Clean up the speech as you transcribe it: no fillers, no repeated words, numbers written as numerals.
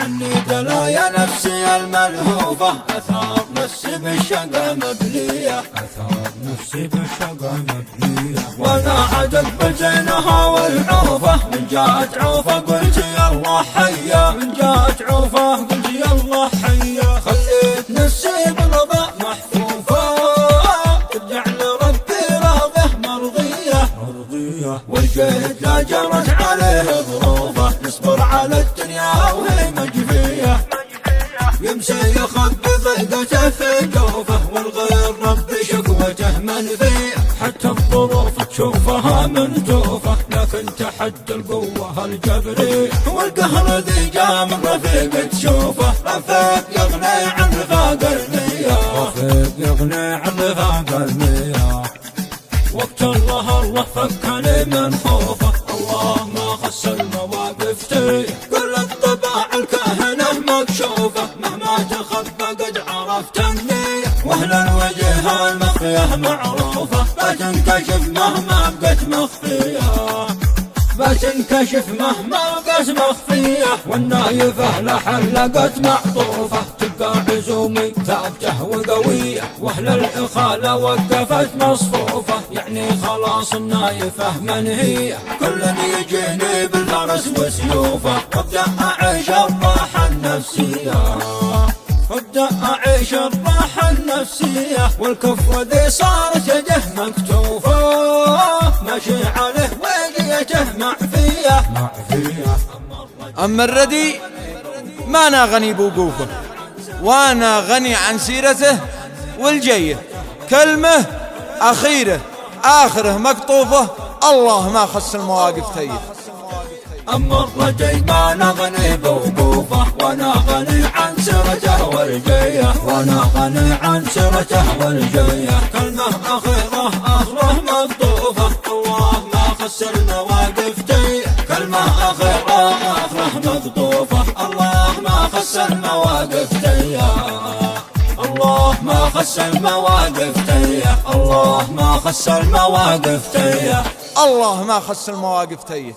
حنيت لا يا نفسي الملهوفة، أثار نفسي بالشقا مبلية، أثار نفسي بالشقا مبلية. وانا عدت بزينها والعوفة، من جاءت عوفة قلت يالله حيا، من جاءت عوفة قلت يالله حيا. خليت نفسي برضا محفوفة، ترجع لربي راضية مرضية، والجهد لا جرت عليه ظروفه، نصبر على الدنيا وهي مجفية. يمشي يخبي ضيقته في جوفه، والغير ربي شكوته منفية. حتى الظروف تشوفها منتوفة، لكن تحدى القوة الجبرية. والقهر ذي جاء من رفيق تشوفه، رفيق يغني عن رفاق المية، رفيق يغني عن رفاق المية. وقت الله فكني من خوفه، الله ما خس المواقف تيه. كل الطباع الكاهنة مكشوفة، مهما تخبى قد عرفت النية. واهل الوجه المخفية معروفة، بتنكشف مهما بقت مخفية، بتنكشف مهما بقت مخفية. والنايفة لحلقت معطوفة، تبقى عزومي ثابتة وقوية. واهل الإخالة وقفت مصفوفة، يعني خلاص النايفة منهية. كل يجيني بالفرس وسيوفه، وابدأ أعيش الراحة النفسية، وابدأ أعيش الراحة النفسية. والكفوة ذي صارت يده مكتوفة، ماشي عليه ويجيته معفية. أما الردي ما أنا غني بوقوفه، وأنا غني عن سيرته والجيه. كلمة أخيرة آخره مقطوفة، الله ما خص المواقف تيه. أما الرجي ما نغني بوقوفه، وانا غني عن سيرته والجيه، وانا غني عن سيرته والجيه. كلمة أخيرة آخره مقطوفة، الله ما خص المواقف تيه. كلمة أخيرة آخره مقطوفة، الله ما خص المواقف تيه. الله ما خص المواقف تيه، الله ما خص المواقف تيه، الله ما خص المواقف تيه.